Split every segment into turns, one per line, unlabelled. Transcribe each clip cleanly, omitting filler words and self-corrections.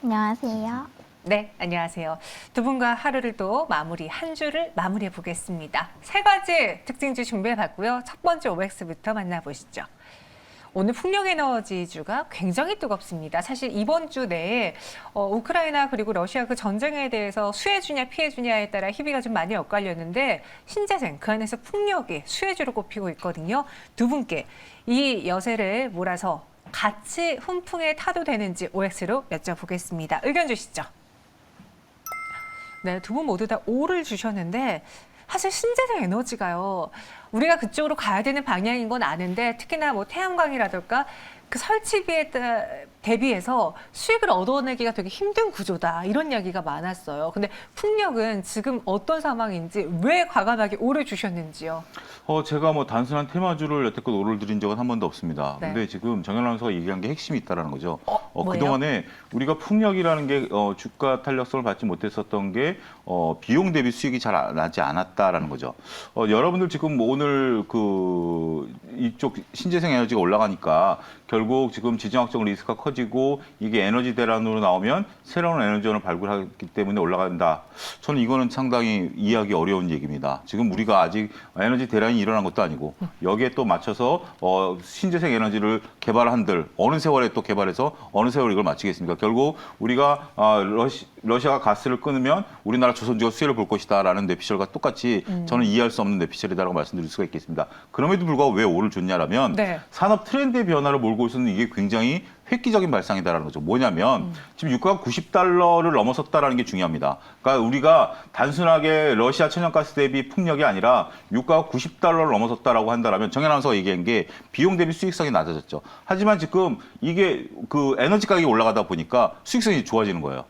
안녕하세요.
네, 안녕하세요. 두 분과 하루를 또 한 주를 마무리해 보겠습니다. 세 가지 특징주 준비해 봤고요. 첫 번째 OX부터 만나보시죠. 오늘 풍력에너지주가 굉장히 뜨겁습니다. 사실 이번 주 내에 우크라이나 그리고 러시아 그 전쟁에 대해서 수혜주냐 피해주냐에 따라 희비가 좀 많이 엇갈렸는데 신재생 그 안에서 풍력이 수혜주로 꼽히고 있거든요. 두 분께 이 여세를 몰아서 같이 훈풍에 타도 되는지 OX로 여쭤보겠습니다. 의견 주시죠. 네, 두 분 모두 다 O를 주셨는데 사실 신재생 에너지가요. 우리가 그쪽으로 가야 되는 방향인 건 아는데 특히나 뭐 태양광이라든가 그 설치비에 대비해서 수익을 얻어내기가 되게 힘든 구조다. 이런 이야기가 많았어요. 근데 풍력은 지금 어떤 상황인지 왜 과감하게 O를 주셨는지요?
제가 뭐 단순한 테마주를 여태껏 오를 드린 적은 한 번도 없습니다.
네.
근데 지금 정현 아나운서가 얘기한 게 핵심이 있다는 거죠.
뭐예요?
그동안에 우리가 풍력이라는 게 주가 탄력성을 받지 못했었던 게 비용 대비 수익이 잘 나지 않았다라는 거죠. 여러분들 지금 뭐 오늘 이쪽 신재생 에너지가 올라가니까 결국 지금 지정학적 리스크가 커지고 이게 에너지 대란으로 나오면 새로운 에너지원을 발굴하기 때문에 올라간다. 저는 이거는 상당히 이해하기 어려운 얘기입니다. 지금 우리가 아직 에너지 대란이 일어난 것도 아니고 여기에 또 맞춰서 신재생 에너지를 개발한들 어느 세월에 또 개발해서 어느 세월에 이걸 마치겠습니까? 결국 우리가 러시아가 가스를 끊으면 우리나라 조선주가 수혜를 볼 것이다라는 뇌피셜과 똑같이 저는 이해할 수 없는 뇌피셜이라고 말씀드릴 수가 있겠습니다. 그럼에도 불구하고 왜 오를 줬냐라면
네.
산업 트렌드의 변화를 몰고 있었는 이게 굉장히 획기적인 발상이다라는 거죠. 뭐냐면 지금 유가가 90달러를 넘어섰다라는 게 중요합니다. 그러니까 우리가 단순하게 러시아 천연가스 대비 풍력이 아니라 유가가 90달러를 넘어섰다라고 한다라면 정현 아나운서가 얘기한 게 비용 대비 수익성이 낮아졌죠. 하지만 지금 이게 그 에너지 가격이 올라가다 보니까 수익성이 좋아지는 거예요.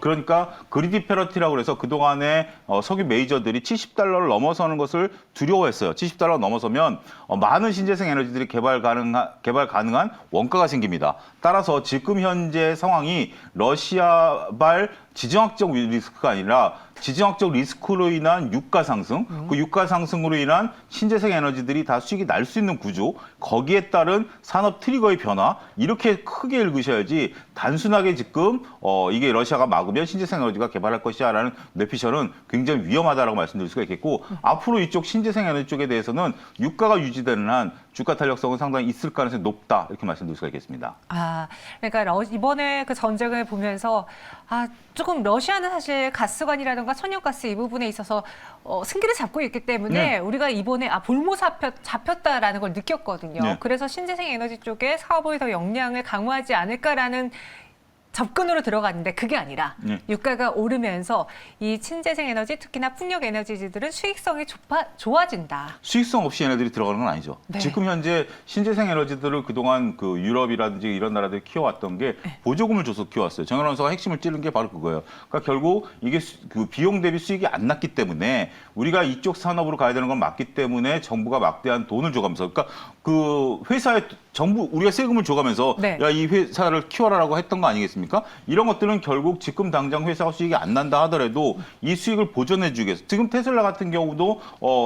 그러니까 그리디 패러티라고 그래서 그동안에 석유 메이저들이 70달러를 넘어서는 것을 두려워했어요. 70달러 넘어서면 많은 신재생 에너지들이 개발 가능한 원가가 생깁니다. 따라서 지금 현재 상황이 러시아발 지정학적 리스크가 아니라 지정학적 리스크로 인한 유가 상승, 그 유가 상승으로 인한 신재생 에너지들이 다 수익이 날 수 있는 구조, 거기에 따른 산업 트리거의 변화, 이렇게 크게 읽으셔야지 단순하게 지금 이게 러시아가 막으면 신재생 에너지가 개발할 것이야라는 뇌피셜은 굉장히 위험하다라고 말씀드릴 수가 있겠고 앞으로 이쪽 신재생 에너지 쪽에 대해서는 유가가 유지되는 한 주가 탄력성은 상당히 있을 가능성이 높다 이렇게 말씀드릴 수가 있겠습니다.
그러니까 이번에 그 전쟁을 보면서 조금 러시아는 사실 가스관이라든가 천연가스 이 부분에 있어서 승기를 잡고 있기 때문에 우리가 이번에 볼모 잡혔다라는 걸 느꼈거든요.
네.
그래서 신재생 에너지 쪽에 사업의 더 역량을 강화하지 않을까라는 접근으로 들어갔는데 그게 아니라 유가가 오르면서 이 신재생 에너지 특히나 풍력 에너지들은 수익성이 좋아진다.
수익성 없이 얘네들이 들어가는 건 아니죠.
네.
지금 현재 신재생 에너지들을 그동안 그 유럽이라든지 이런 나라들이 키워왔던 게 보조금을 줘서 키워왔어요. 정현 아나운서가 핵심을 찌른 게 바로 그거예요. 그러니까 결국 이게 그 비용 대비 수익이 안 났기 때문에 우리가 이쪽 산업으로 가야 되는 건 맞기 때문에 정부가 막대한 돈을 줘가면서 그러니까 그 회사에 정부 우리가 세금을 줘가면서 야, 이 회사를 키워라라고 했던 거 아니겠습니까? 이런 것들은 결국 지금 당장 회사가 수익이 안 난다 하더라도 이 수익을 보전해 주기 위해서 지금 테슬라 같은 경우도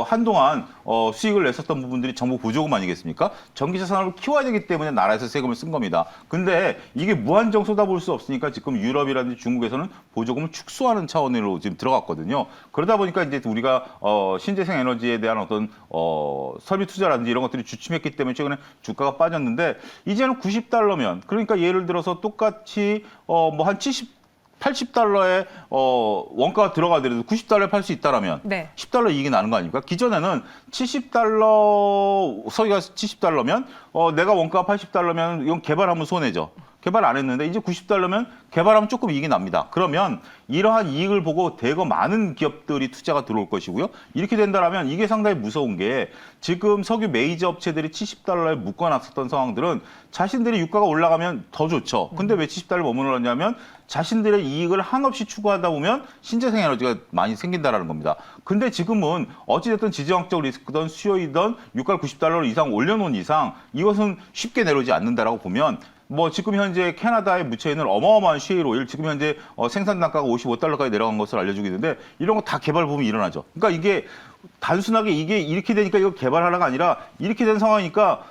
한동안 수익을 냈었던 부분들이 정부 보조금 아니겠습니까? 전기차 산업을 키워야 되기 때문에 나라에서 세금을 쓴 겁니다. 근데 이게 무한정 쏟아부을 수 없으니까 지금 유럽이라든지 중국에서는 보조금을 축소하는 차원으로 지금 들어갔거든요. 그러다 보니까 이제 우리가 신재생 에너지에 대한 어떤 설비 투자라든지 이런 것들이 주춤했기 때문에 최근에 주가가 빠졌는데 이제는 90달러면 그러니까 예를 들어서 똑같이 뭐 한 80달러에 원가가 들어가더라도 90달러에 팔 수 있다라면 10달러 이익이 나는 거 아닙니까? 기존에는 70달러 석유가 70달러면 내가 원가가 80달러면 이건 개발하면 손해죠. 개발 안 했는데 이제 90달러면 개발하면 조금 이익이 납니다. 그러면 이러한 이익을 보고 대거 많은 기업들이 투자가 들어올 것이고요. 이렇게 된다면 이게 상당히 무서운 게 지금 석유 메이저 업체들이 70달러에 묶어놨었던 상황들은 자신들의 유가가 올라가면 더 좋죠. 근데 왜 70달러에 머무르냐면 자신들의 이익을 한없이 추구하다 보면 신재생 에너지가 많이 생긴다라는 겁니다. 근데 지금은 어찌됐든 지정학적 리스크든 수요이든 유가를 90달러 이상 올려놓은 이상 이것은 쉽게 내려오지 않는다라고 보면 뭐 지금 현재 캐나다에 묻혀 있는 어마어마한 셰일 오일 지금 현재 생산 단가가 55달러까지 내려간 것을 알려주고 있는데 이런 거 다 개발 부분이 일어나죠. 그러니까 이게 단순하게 이게 이렇게 되니까 이거 개발하라가 아니라 이렇게 된 상황이니까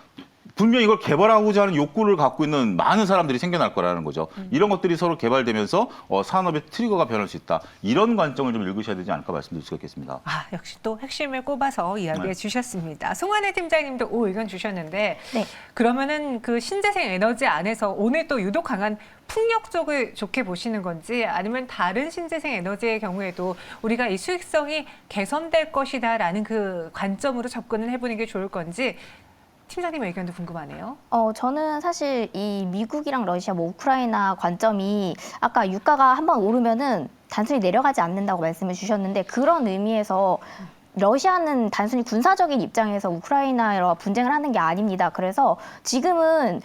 분명히 이걸 개발하고자 하는 욕구를 갖고 있는 많은 사람들이 생겨날 거라는 거죠. 이런 것들이 서로 개발되면서 산업의 트리거가 변할 수 있다. 이런 관점을 좀 읽으셔야 되지 않을까 말씀드릴 수가 있겠습니다.
역시 또 핵심을 꼽아서 이야기해 주셨습니다. 송하늘 팀장님도 오 의견 주셨는데
네.
그러면은 그 신재생 에너지 안에서 오늘 또 유독 강한 풍력 쪽을 좋게 보시는 건지 아니면 다른 신재생 에너지의 경우에도 우리가 이 수익성이 개선될 것이다라는 그 관점으로 접근을 해보는 게 좋을 건지 팀장님 의견도 궁금하네요.
저는 사실 이 미국이랑 러시아, 뭐 우크라이나 관점이 아까 유가가 한번 오르면은 단순히 내려가지 않는다고 말씀을 주셨는데 그런 의미에서 러시아는 단순히 군사적인 입장에서 우크라이나와 분쟁을 하는 게 아닙니다. 그래서 지금은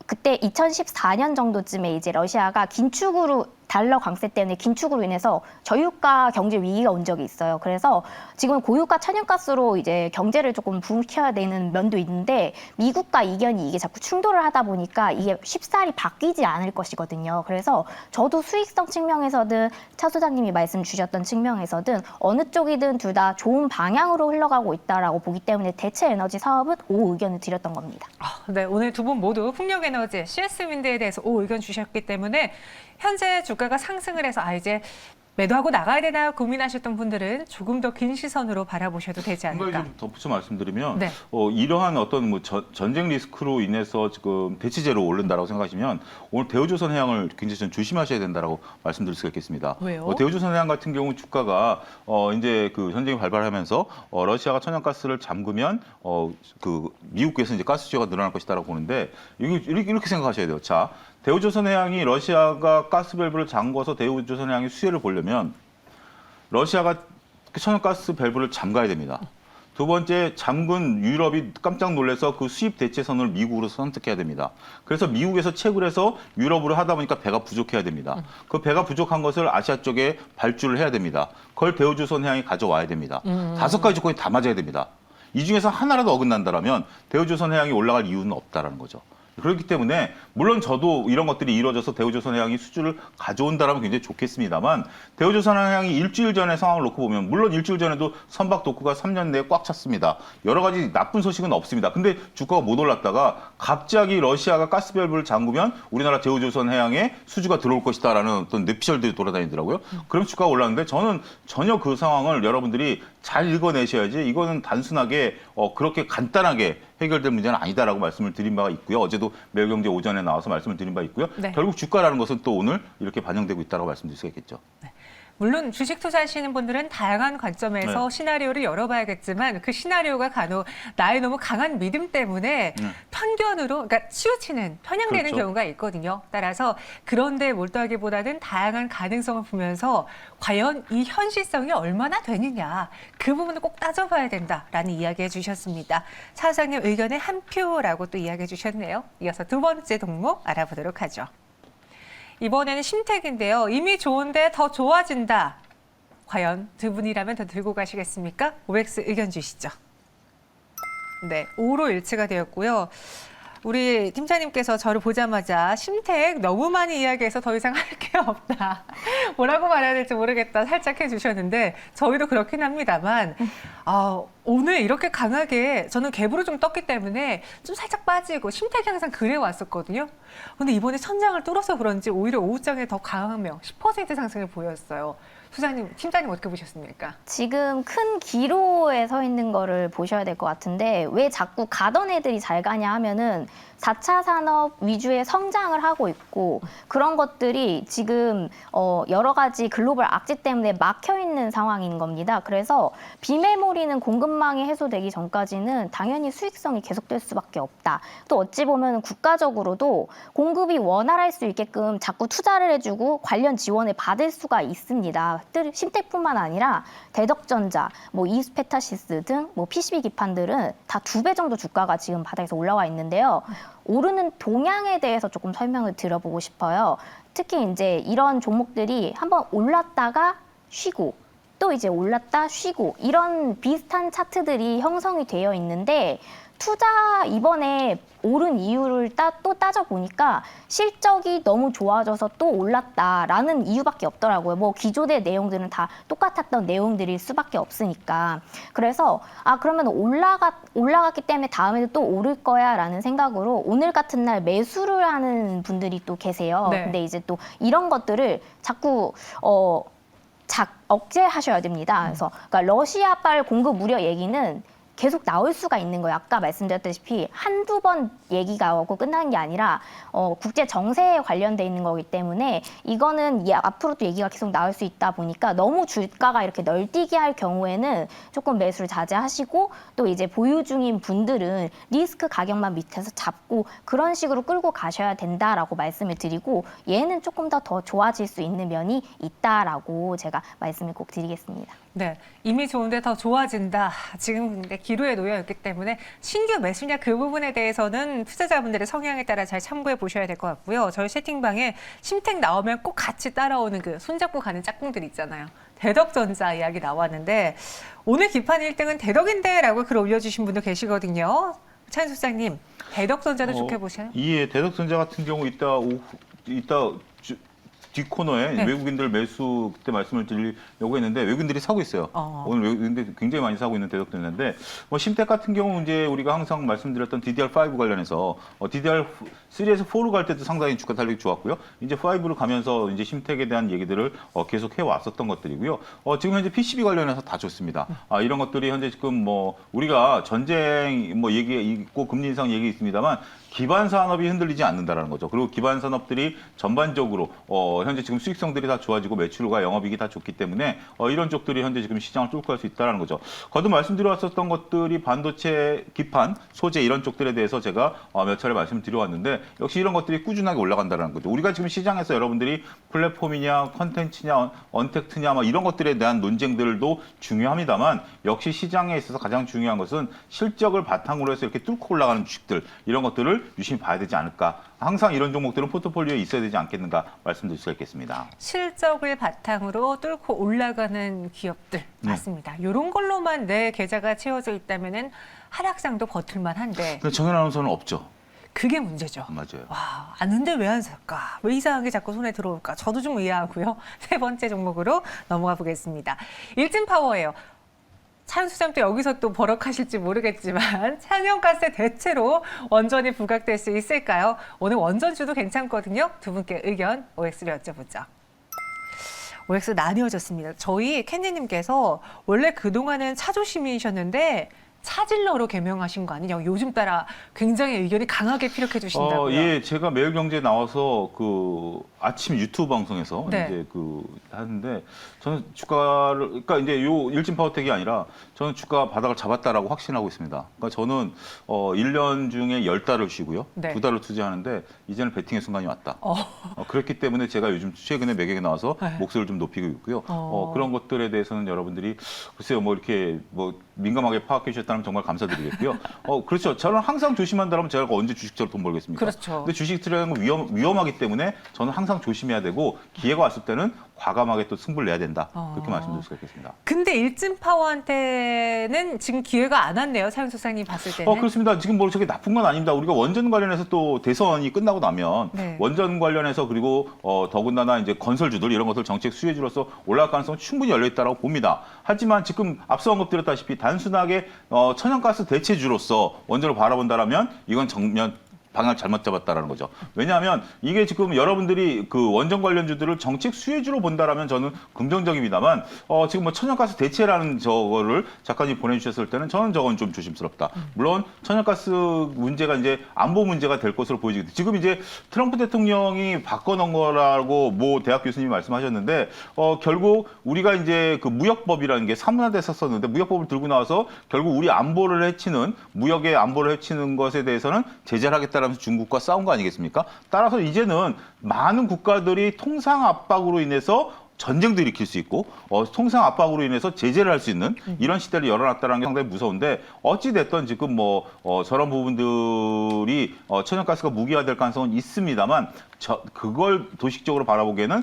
그때 2014년 정도쯤에 이제 러시아가 긴축으로 달러 강세 때문에 긴축으로 인해서 저유가 경제 위기가 온 적이 있어요. 그래서 지금 고유가 천연가스로 이제 경제를 조금 붕켜야 되는 면도 있는데 미국과 이견이 이게 자꾸 충돌을 하다 보니까 이게 쉽사리 바뀌지 않을 것이거든요. 그래서 저도 수익성 측면에서든 차 소장님이 말씀 주셨던 측면에서든 어느 쪽이든 둘 다 좋은 방향으로 흘러가고 있다라고 보기 때문에 대체 에너지 사업은 오 의견을 드렸던 겁니다.
네, 오늘 두 분 모두 풍력에너지, CS윈드에 대해서 오 의견 주셨기 때문에 현재 주가가 상승을 해서 이제 매도하고 나가야 되나 고민하셨던 분들은 조금 더 긴 시선으로 바라보셔도 되지
한 가지
않을까.
좀 덧붙여 말씀드리면
네.
이러한 어떤 뭐 전쟁 리스크로 인해서 지금 대치제로 오른다라고 생각하시면 오늘 대우조선해양을 굉장히 좀 조심하셔야 된다라고 말씀드릴 수가 있겠습니다.
왜요?
대우조선해양 같은 경우 주가가 이제 그 전쟁이 발발하면서 러시아가 천연가스를 잠그면 그 미국에서 이제 가스 수요가 늘어날 것이다라고 보는데 이렇게 생각하셔야 돼요. 자, 대우조선해양이 러시아가 가스밸브를 잠궈서 대우조선해양이 수혜를 보려면 러시아가 천연가스 밸브를 잠가야 됩니다. 두 번째, 잠근 유럽이 깜짝 놀라서 그 수입 대체선을 미국으로 선택해야 됩니다. 그래서 미국에서 채굴 해서 유럽으로 하다 보니까 배가 부족해야 됩니다. 그 배가 부족한 것을 아시아 쪽에 발주를 해야 됩니다. 그걸 대우조선해양이 가져와야 됩니다. 5가지 조건이 다 맞아야 됩니다. 이 중에서 하나라도 어긋난다면 대우조선해양이 올라갈 이유는 없다라는 거죠. 그렇기 때문에 물론 저도 이런 것들이 이루어져서 대우조선해양이 수주를 가져온다라면 굉장히 좋겠습니다만 대우조선해양이 일주일 전의 상황을 놓고 보면 물론 일주일 전에도 선박 도크가 3년 내에 꽉 찼습니다. 여러 가지 나쁜 소식은 없습니다. 근데 주가가 못 올랐다가 갑자기 러시아가 가스밸브를 잠그면 우리나라 대우조선해양에 수주가 들어올 것이다라는 어떤 뇌피셜들이 돌아다니더라고요. 그럼 주가가 올랐는데 저는 전혀 그 상황을 여러분들이 잘 읽어내셔야지 이거는 단순하게 그렇게 간단하게 해결될 문제는 아니다라고 말씀을 드린 바가 있고요. 어제도 매일경제 오전에 나와서 말씀을 드린 바 있고요.
네.
결국 주가라는 것은 또 오늘 이렇게 반영되고 있다고 말씀드릴 수가 있겠죠.
물론 주식 투자하시는 분들은 다양한 관점에서 시나리오를 열어봐야겠지만 그 시나리오가 간혹 나의 너무 강한 믿음 때문에 편견으로 그러니까 치우치는 편향되는
그렇죠.
경우가 있거든요. 따라서 그런데 몰두하기보다는 다양한 가능성을 보면서 과연 이 현실성이 얼마나 되느냐 그 부분을 꼭 따져봐야 된다라는 이야기해 주셨습니다. 차 사장님 의견에 한 표라고 또 이야기해 주셨네요. 이어서 두 번째 종목 알아보도록 하죠. 이번에는 심택인데요. 이미 좋은데 더 좋아진다. 과연 두 분이라면 더 들고 가시겠습니까? OX 의견 주시죠. 네, 5로 일치가 되었고요. 우리 팀장님께서 저를 보자마자 심택 너무 많이 이야기해서 더 이상 할 게 없다. 뭐라고 말해야 될지 모르겠다. 살짝 해주셨는데 저희도 그렇긴 합니다만 오늘 이렇게 강하게 저는 갭으로 좀 떴기 때문에 좀 살짝 빠지고 심택이 항상 그래 왔었거든요. 근데 이번에 천장을 뚫어서 그런지 오히려 오후장에 더 강하며 10% 상승을 보였어요. 소장님, 팀장님 어떻게 보셨습니까?
지금 큰 기로에 서 있는 거를 보셔야 될 것 같은데 왜 자꾸 가던 애들이 잘 가냐 하면은 4차 산업 위주의 성장을 하고 있고 그런 것들이 지금 여러 가지 글로벌 악재 때문에 막혀 있는 상황인 겁니다. 그래서 비메모리는 공급망이 해소되기 전까지는 당연히 수익성이 계속될 수밖에 없다. 또 어찌 보면 국가적으로도 공급이 원활할 수 있게끔 자꾸 투자를 해주고 관련 지원을 받을 수가 있습니다. 심택뿐만 아니라 대덕전자, 뭐 이스페타시스 등 뭐 PCB 기판들은 다 2배 정도 주가가 지금 바닥에서 올라와 있는데요. 오르는 동향에 대해서 조금 설명을 드려보고 싶어요. 특히 이제 이런 종목들이 한번 올랐다가 쉬고 또 이제 올랐다 쉬고 이런 비슷한 차트들이 형성이 되어 있는데 투자 이번에 오른 이유를 또 따져보니까 실적이 너무 좋아져서 또 올랐다라는 이유밖에 없더라고요. 뭐 기조대 내용들은 다 똑같았던 내용들일 수밖에 없으니까. 그래서 그러면 올라갔기 때문에 다음에도 또 오를 거야라는 생각으로 오늘 같은 날 매수를 하는 분들이 또 계세요.
네.
근데 이제 또 이런 것들을 자꾸 억제하셔야 됩니다. 그래서 그러니까 러시아발 공급 우려 얘기는 계속 나올 수가 있는 거예요. 아까 말씀드렸다시피 한두 번 얘기가 오고 끝나는 게 아니라 국제 정세에 관련돼 있는 거기 때문에 이거는 앞으로도 얘기가 계속 나올 수 있다 보니까 너무 주가가 이렇게 널뛰게 할 경우에는 조금 매수를 자제하시고 또 이제 보유 중인 분들은 리스크 가격만 밑에서 잡고 그런 식으로 끌고 가셔야 된다라고 말씀을 드리고 얘는 조금 더 좋아질 수 있는 면이 있다라고 제가 말씀을 꼭 드리겠습니다.
네, 이미 좋은데 더 좋아진다. 지금 근데 기로에 놓여 있기 때문에 신규 매수냐 그 부분에 대해서는 투자자분들의 성향에 따라 잘 참고해 보셔야 될 것 같고요. 저희 채팅방에 심택 나오면 꼭 같이 따라오는 그 손잡고 가는 짝꿍들 있잖아요. 대덕전자 이야기 나왔는데 오늘 기판 1등은 대덕인데라고 글 올려주신 분도 계시거든요. 차인 소장님, 대덕전자도 좋게 보셔요?
예, 대덕전자 같은 경우 이따 뒷코너에
네.
외국인들 매수 그때 말씀을 드리려고 했는데 외국인들이 사고 있어요. 오늘 외국인들이 굉장히 많이 사고 있는 대덕전자인데 뭐 심택 같은 경우 이제 우리가 항상 말씀드렸던 DDR5 관련해서 DDR3에서 4로 갈 때도 상당히 주가 탄력이 좋았고요. 이제 5로 가면서 이제 심택에 대한 얘기들을 계속 해왔었던 것들이고요. 지금 현재 PCB 관련해서 다 좋습니다. 이런 것들이 현재 지금 뭐 우리가 전쟁 뭐 얘기 있고 금리 인상 얘기 있습니다만 기반 산업이 흔들리지 않는다라는 거죠. 그리고 기반 산업들이 전반적으로 현재 지금 수익성들이 다 좋아지고 매출과 영업이익이 다 좋기 때문에 이런 쪽들이 현재 지금 시장을 뚫고 갈 수 있다라는 거죠. 거듭 말씀드려왔었던 것들이 반도체, 기판, 소재 이런 쪽들에 대해서 제가 몇 차례 말씀드려왔는데 역시 이런 것들이 꾸준하게 올라간다는 거죠. 우리가 지금 시장에서 여러분들이 플랫폼이냐, 컨텐츠냐, 언택트냐 막 이런 것들에 대한 논쟁들도 중요합니다만 역시 시장에 있어서 가장 중요한 것은 실적을 바탕으로 해서 이렇게 뚫고 올라가는 주식들 이런 것들을 유심히 봐야 되지 않을까. 항상 이런 종목들은 포트폴리오에 있어야 되지 않겠는가 말씀드릴 수가 있겠습니다.
실적을 바탕으로 뚫고 올라가는 기업들 맞습니다. 이런 걸로만 내 계좌가 채워져 있다면은 하락장도 버틸만 한데
근데 정현 아나운서는 없죠.
그게 문제죠.
맞아요.
와, 아는데 왜 안 살까? 왜 이상하게 자꾸 손에 들어올까? 저도 좀 의아하고요. 세 번째 종목으로 넘어가 보겠습니다. 일진파워예요. 차윤 수장도 여기서 또 버럭하실지 모르겠지만 천연가스에 대체로 원전이 부각될 수 있을까요? 오늘 원전주도 괜찮거든요. 두 분께 의견 OX를 여쭤보죠. OX 나뉘어졌습니다. 저희 캔디님께서 원래 그동안은 차조심이셨는데 차질러로 개명하신 거 아니냐고 요즘 따라 굉장히 의견이 강하게 피력해 주신다고요.
예, 제가 매일경제에 나와서 그 아침 유튜브 방송에서
네.
이제 하는데 저는 주가를 그러니까 이제 요 일진파워텍이 아니라 저는 주가 바닥을 잡았다라고 확신하고 있습니다. 그러니까 저는 1년 중에 10달을 쉬고요.
네.
2달을 투자하는데 이제는 베팅의 순간이 왔다. 그렇기 때문에 제가 요즘 최근에 매격에 나와서
네.
목소리를 좀 높이고 있고요. 그런 것들에 대해서는 여러분들이 글쎄요, 뭐 이렇게 뭐 민감하게 파악해 주셨다면 정말 감사드리겠고요. 그렇죠. 저는 항상 조심한다면 제가 언제 주식처럼 돈 벌겠습니까?
그렇죠.
근데 주식 투자하는 건 위험하기 때문에 저는 항상 조심해야 되고 기회가 왔을 때는 과감하게 또 승부를 내야 된다. 그렇게 말씀드릴 수가 있겠습니다.
근데 일진파워한테는 지금 기회가 안 왔네요. 차윤 소장님 봤을 때는.
그렇습니다. 지금 뭐 저게 나쁜 건 아닙니다. 우리가 원전 관련해서 또 대선이 끝나고 나면
네.
원전 관련해서 그리고 더군다나 이제 건설주들 이런 것들 정책 수혜주로서 올라갈 가능성은 충분히 열려 있다고 봅니다. 하지만 지금 앞서 언급드렸다시피 단순하게 천연가스 대체주로서 원전을 바라본다라면 이건 정면 방향을 잘못 잡았다라는 거죠. 왜냐하면 이게 지금 여러분들이 그 원전 관련주들을 정책 수혜주로 본다라면 저는 긍정적입니다만 지금 뭐 천연가스 대체라는 저거를 작가님이 보내주셨을 때는 저는 저건 좀 조심스럽다. 물론 천연가스 문제가 이제 안보 문제가 될 것으로 보이지거든요. 지금 이제 트럼프 대통령이 바꿔놓은 거라고 모 대학 교수님이 말씀하셨는데 결국 우리가 이제 그 무역법이라는 게 사문화됐었는데 무역법을 들고 나와서 결국 우리 안보를 해치는 무역의 안보를 해치는 것에 대해서는 제재를 하겠다. 라면서 중국과 싸운 거 아니겠습니까? 따라서 이제는 많은 국가들이 통상 압박으로 인해서 전쟁도 일으킬 수 있고 통상 압박으로 인해서 제재를 할 수 있는 이런 시대를 열어놨다는 게 상당히 무서운데 어찌 됐든 지금 저런 부분들이 천연가스가 무기화될 가능성은 있습니다만 그걸 도식적으로 바라보기에는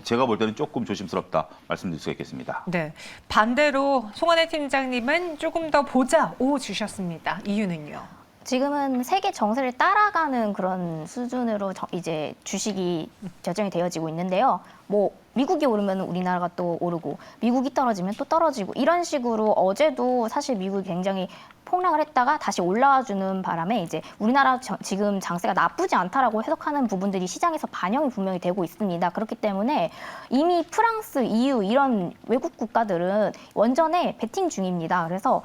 제가 볼 때는 조금 조심스럽다 말씀드릴 수가 있겠습니다.
네. 반대로 송원회 팀장님은 조금 더 보자 오 주셨습니다. 이유는요?
지금은 세계 정세를 따라가는 그런 수준으로 이제 주식이 결정이 되어지고 있는데요. 미국이 오르면 우리나라가 또 오르고 미국이 떨어지면 또 떨어지고 이런 식으로 어제도 사실 미국이 굉장히 폭락을 했다가 다시 올라와 주는 바람에 이제 우리나라 지금 장세가 나쁘지 않다라고 해석하는 부분들이 시장에서 반영이 분명히 되고 있습니다. 그렇기 때문에 이미 프랑스, EU 이런 외국 국가들은 원전에 베팅 중입니다. 그래서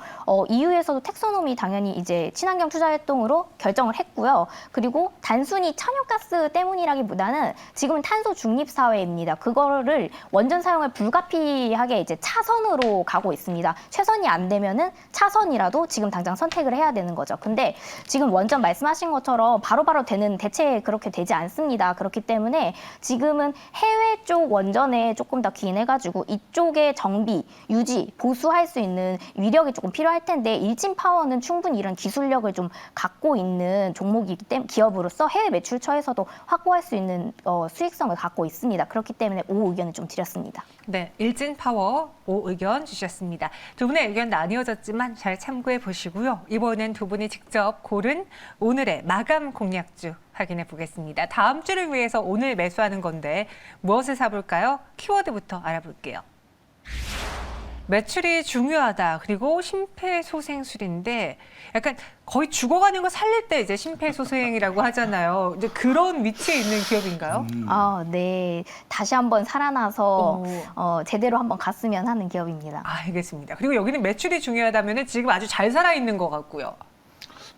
EU에서도 텍소노미 당연히 이제 친환경 투자 활동으로 결정을 했고요. 그리고 단순히 천연가스 때문이라기보다는 지금은 탄소 중립 사회입니다. 그거를 원전 사용을 불가피하게 이제 차선으로 가고 있습니다. 최선이 안 되면은 차선이라도 지금 당장 선택을 해야 되는 거죠. 근데 지금 원전 말씀하신 것처럼 바로바로 되는 대체 그렇게 되지 않습니다. 그렇기 때문에 지금은 해외 쪽 원전에 조금 더 기인해가지고 이쪽의 정비, 유지, 보수할 수 있는 위력이 조금 필요할 텐데 일진파워는 충분히 이런 기술력을 좀 갖고 있는 종목이기 때문에 기업으로서 해외 매출처에서도 확보할 수 있는 수익성을 갖고 있습니다. 그렇기 때문에 오 의견을 좀 드렸습니다.
네, 일진파워 오 의견 주셨습니다. 두 분의 의견 나뉘어졌지만 잘 참고해 보시고요. 이번엔 두 분이 직접 고른 오늘의 마감 공략주 확인해 보겠습니다. 다음 주를 위해서 오늘 매수하는 건데 무엇을 사볼까요? 키워드부터 알아볼게요. 매출이 중요하다. 그리고 심폐소생술인데 약간 거의 죽어가는 거 살릴 때 이제 심폐소생이라고 하잖아요. 이제 그런 위치에 있는 기업인가요?
네. 다시 한번 살아나서 제대로 한번 갔으면 하는 기업입니다.
알겠습니다. 그리고 여기는 매출이 중요하다면 지금 아주 잘 살아있는 것 같고요.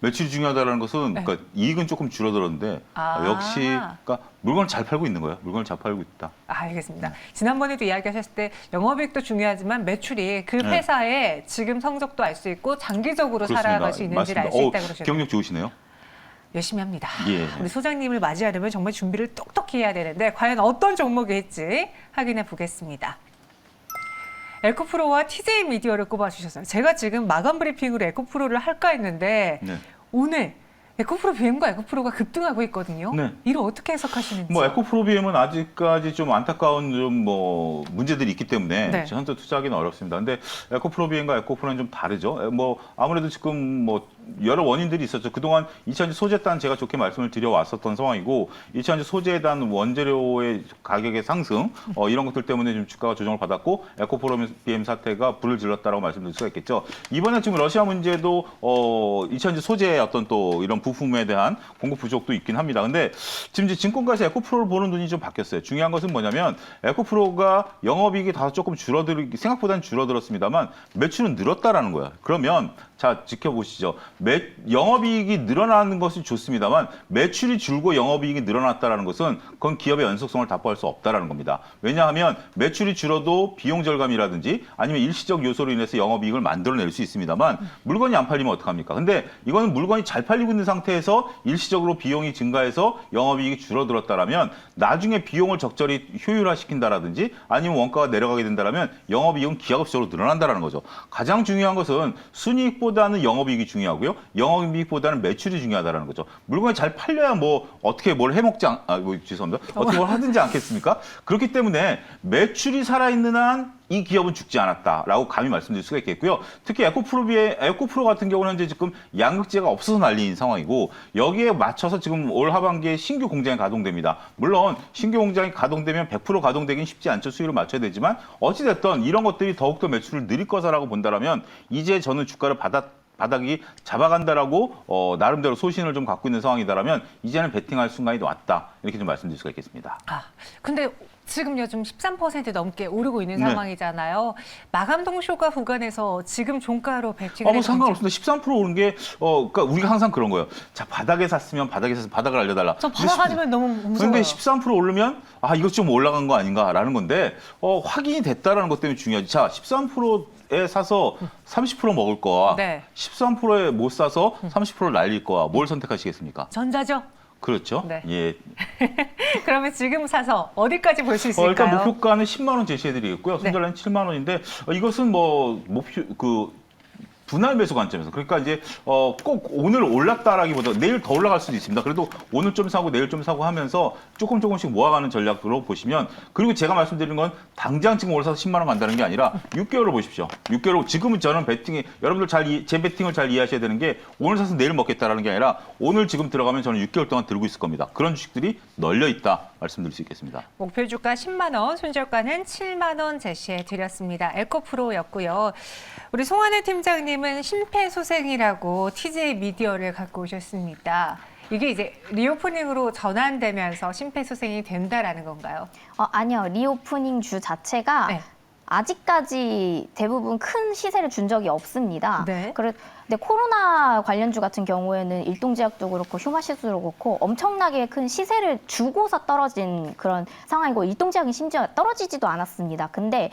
매출이 중요하다는 것은
네.
그러니까 이익은 조금 줄어들었는데 역시 그러니까 물건을 잘 팔고 있는 거예요. 물건을 잘 팔고 있다.
알겠습니다. 지난번에도 이야기하셨을 때 영업이익도 중요하지만 매출이 그 회사의 지금 성적도 알 수 있고 장기적으로
그렇습니다.
살아갈 수 있는지를 알 수 있다고 그러셨죠.
기억력 좋으시네요.
열심히 합니다.
예.
우리 소장님을 맞이하려면 정말 준비를 똑똑히 해야 되는데 과연 어떤 종목일지 확인해 보겠습니다. 에코프로와 TJ 미디어를 꼽아주셨어요. 제가 지금 마감 브리핑으로 에코프로를 할까 했는데
네.
오늘 에코프로 BM과 에코프로가 급등하고 있거든요.
네.
이를 어떻게 해석하시는지.
에코프로비엠은 아직까지 좀 안타까운 문제들이 있기 때문에
네.
현재 투자하기는 어렵습니다. 근데 에코프로비엠과 에코프로는 좀 다르죠. 아무래도 지금 여러 원인들이 있었죠. 그동안 2차전지 소재단 제가 좋게 말씀을 드려왔었던 상황이고 2차전지 소재에 대한 원재료의 가격의 상승 이런 것들 때문에 좀 주가가 조정을 받았고 에코프로비엠 사태가 불을 질렀다라고 말씀드릴 수가 있겠죠. 이번에 지금 러시아 문제도 2차전지 소재의 어떤 또 이런 부품에 대한 공급 부족도 있긴 합니다. 근데 지금 이제 증권가에서 에코프로를 보는 눈이 좀 바뀌었어요. 중요한 것은 뭐냐면 에코프로가 영업이익이 다소 조금 생각보다는 줄어들었습니다만 매출은 늘었다라는 거예요. 그러면 자 지켜보시죠. 영업이익이 늘어나는 것이 좋습니다만 매출이 줄고 영업이익이 늘어났다라는 것은 그건 기업의 연속성을 답보할 수 없다라는 겁니다. 왜냐하면 매출이 줄어도 비용 절감이라든지 아니면 일시적 요소로 인해서 영업이익을 만들어낼 수 있습니다만 물건이 안 팔리면 어떡합니까? 근데 이거는 물건이 잘 팔리고 있는 상태에서 일시적으로 비용이 증가해서 영업이익이 줄어들었다라면 나중에 비용을 적절히 효율화시킨다라든지 아니면 원가가 내려가게 된다라면 영업이익은 기하급수적으로 늘어난다라는 거죠. 가장 중요한 것은 순이익보다는 영업이익이 중요하고요. 영업이익보다는 매출이 중요하다는 거죠. 물건이 잘 팔려야 어떻게 뭘 해먹지 죄송합니다. 어떻게 뭘 하든지 않겠습니까? 그렇기 때문에 매출이 살아있는 한 이 기업은 죽지 않았다라고 감히 말씀드릴 수가 있겠고요. 특히 에코프로 같은 경우는 이제 지금 양극재가 없어서 난리인 상황이고 여기에 맞춰서 지금 올 하반기에 신규 공장이 가동됩니다. 물론 신규 공장이 가동되면 100% 가동되긴 쉽지 않죠. 수율을 맞춰야 되지만 어찌됐든 이런 것들이 더욱더 매출을 늘릴 거다라고 본다라면 이제 저는 주가를 바닥이 잡아간다라고 나름대로 소신을 좀 갖고 있는 상황이다라면 이제는 베팅할 순간이 왔다. 이렇게 좀 말씀드릴 수가 있겠습니다.
근데 지금요 좀 13% 넘게 오르고 있는
네.
상황이잖아요. 마감 동쇼가 구간에서 지금 종가로 베팅을 해도
상관없습니다. 13% 오른 게 그러니까 우리가 항상 그런 거예요. 자, 바닥에 샀으면 바닥에 사서 바닥을 알려달라.
저 바닥 아니면 너무 무서워요.
근데 13% 오르면 이거 좀 올라간 거 아닌가라는 건데 확인이 됐다라는 것 때문에 중요하지. 자, 13%에 사서 30% 먹을 거와
네.
13%에 못 사서 30%를 날릴 거와 뭘 선택하시겠습니까?
전자죠?
그렇죠.
네.
예.
그러면 지금 사서 어디까지 볼 수 있을까요?
일단 목표가는 10만 원 제시해드리겠고요.
네.
손절가는 7만 원인데 이것은 뭐 목표 분할 매수 관점에서 그러니까 이제 꼭 오늘 올랐다라기보다 내일 더 올라갈 수도 있습니다. 그래도 오늘 좀 사고 내일 좀 사고 하면서 조금씩 모아가는 전략으로 보시면 그리고 제가 말씀드리는 건 당장 지금 올라서 10만 원 간다는 게 아니라 6개월을 보십시오. 6개월 지금은 저는 베팅이 여러분들 제 베팅을 잘 이해하셔야 되는 게 오늘 사서 내일 먹겠다라는 게 아니라 오늘 지금 들어가면 저는 6개월 동안 들고 있을 겁니다. 그런 주식들이 널려 있다 말씀드릴 수 있겠습니다.
목표 주가 10만 원, 손절가는 7만 원 제시해 드렸습니다. 에코프로였고요. 우리 송하늘 팀장님은 심폐소생이라고 TJ 미디어를 갖고 오셨습니다. 이게 이제 리오프닝으로 전환되면서 심폐소생이 된다라는 건가요?
아니요. 리오프닝 주 자체가
네.
아직까지 대부분 큰 시세를 준 적이 없습니다.
네.
근데 코로나 관련주 같은 경우에는 일동제약도 그렇고 휴마시스도 그렇고 엄청나게 큰 시세를 주고서 떨어진 그런 상황이고 일동제약은 심지어 떨어지지도 않았습니다. 근데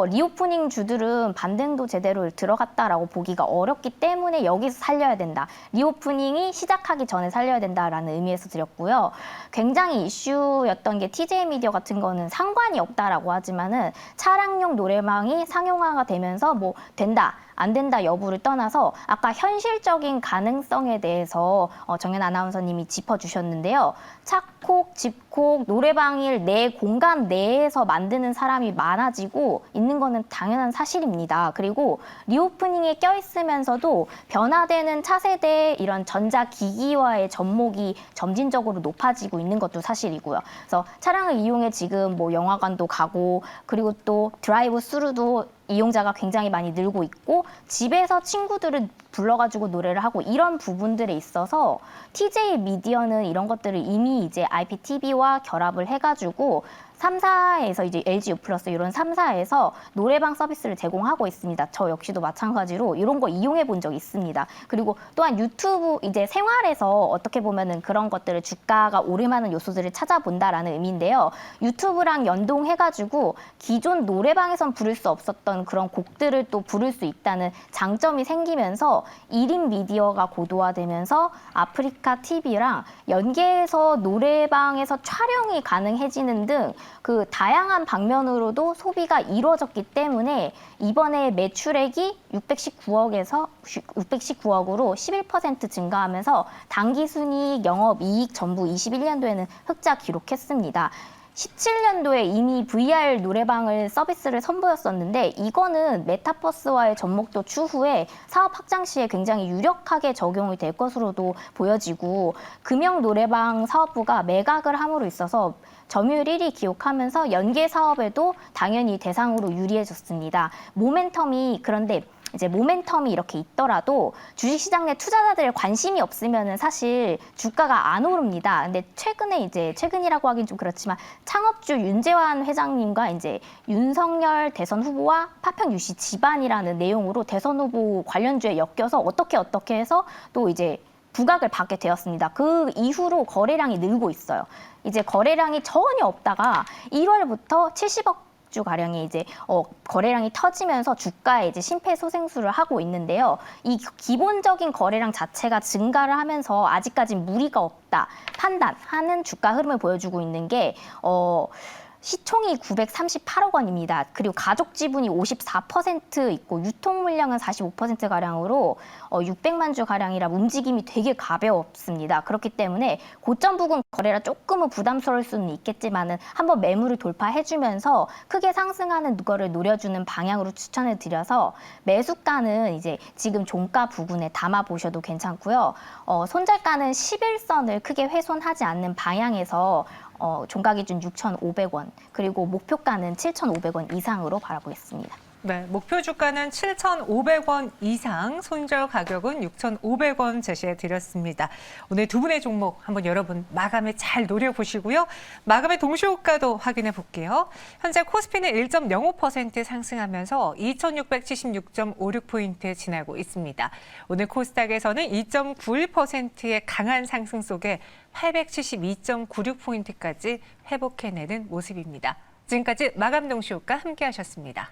리오프닝 주들은 반등도 제대로 들어갔다라고 보기가 어렵기 때문에 여기서 살려야 된다. 리오프닝이 시작하기 전에 살려야 된다라는 의미에서 드렸고요. 굉장히 이슈였던 게 TJ 미디어 같은 거는 상관이 없다라고 하지만은 차량용 노래방이 상용화가 되면서 뭐 된다. 안 된다 여부를 떠나서 아까 현실적인 가능성에 대해서 정연 아나운서님이 짚어주셨는데요. 착콕, 집콕, 노래방을 내 공간 내에서 만드는 사람이 많아지고 있는 거는 당연한 사실입니다. 그리고 리오프닝에 껴있으면서도 변화되는 차세대의 이런 전자기기와의 접목이 점진적으로 높아지고 있는 것도 사실이고요. 그래서 차량을 이용해 지금 뭐 영화관도 가고 그리고 또 드라이브 스루도 이용자가 굉장히 많이 늘고 있고 집에서 친구들을 불러가지고 노래를 하고 이런 부분들에 있어서 TJ 미디어는 이런 것들을 이미 이제 IPTV와 결합을 해가지고 3사에서 이제 LG U 플러스 이런 3사에서 노래방 서비스를 제공하고 있습니다. 저 역시도 마찬가지로 이런 거 이용해 본 적이 있습니다. 그리고 또한 유튜브 이제 생활에서 어떻게 보면은 그런 것들을 주가가 오름하는 요소들을 찾아본다라는 의미인데요. 유튜브랑 연동해가지고 기존 노래방에선 부를 수 없었던 그런 곡들을 또 부를 수 있다는 장점이 생기면서 1인 미디어가 고도화되면서 아프리카 TV랑 연계해서 노래방에서 촬영이 가능해지는 등 그 다양한 방면으로도 소비가 이루어졌기 때문에 이번에 매출액이 619억으로 11% 증가하면서 당기순이익, 영업이익 전부 21년도에는 흑자 기록했습니다. 17년도에 이미 VR 노래방을 서비스를 선보였었는데 이거는 메타버스와의 접목도 추후에 사업 확장 시에 굉장히 유력하게 적용이 될 것으로도 보여지고 금영 노래방 사업부가 매각을 함으로 있어서 점유율 1위 기록하면서 연계 사업에도 당연히 대상으로 유리해졌습니다. 그런데 이제 모멘텀이 이렇게 있더라도 주식시장 내 투자자들 관심이 없으면은 사실 주가가 안 오릅니다. 근데 최근이라고 하긴 좀 그렇지만 창업주 윤재환 회장님과 이제 윤석열 대선 후보와 파평 유씨 집안이라는 내용으로 대선 후보 관련주에 엮여서 어떻게 해서 또 이제 부각을 받게 되었습니다. 그 이후로 거래량이 늘고 있어요. 이제 거래량이 전혀 없다가 1월부터 70억 주 가량이 이제 거래량이 터지면서 주가에 이제 심폐소생술을 하고 있는데요. 이 기본적인 거래량 자체가 증가를 하면서 아직까지 무리가 없다 판단하는 주가 흐름을 보여주고 있는 게 시총이 938억 원입니다. 그리고 가족 지분이 54% 있고 유통 물량은 45%가량으로 600만 주 가량이라 움직임이 되게 가벼웠습니다. 그렇기 때문에 고점 부근 거래라 조금은 부담스러울 수는 있겠지만은 한번 매물을 돌파해주면서 크게 상승하는 거를 노려주는 방향으로 추천을 드려서 매수가는 이제 지금 종가 부근에 담아 보셔도 괜찮고요. 손절가는 11선을 크게 훼손하지 않는 방향에서 종가 기준 6,500원 그리고 목표가는 7,500원 이상으로 바라보겠습니다.
네, 목표 주가는 7,500원 이상, 손절 가격은 6,500원 제시해 드렸습니다. 오늘 두 분의 종목 한번 여러분 마감에 잘 노려보시고요. 마감의 동시호가도 확인해 볼게요. 현재 코스피는 1.05% 상승하면서 2,676.56포인트 지나고 있습니다. 오늘 코스닥에서는 2.91%의 강한 상승 속에 872.96포인트까지 회복해내는 모습입니다. 지금까지 마감 동시호가 함께 하셨습니다.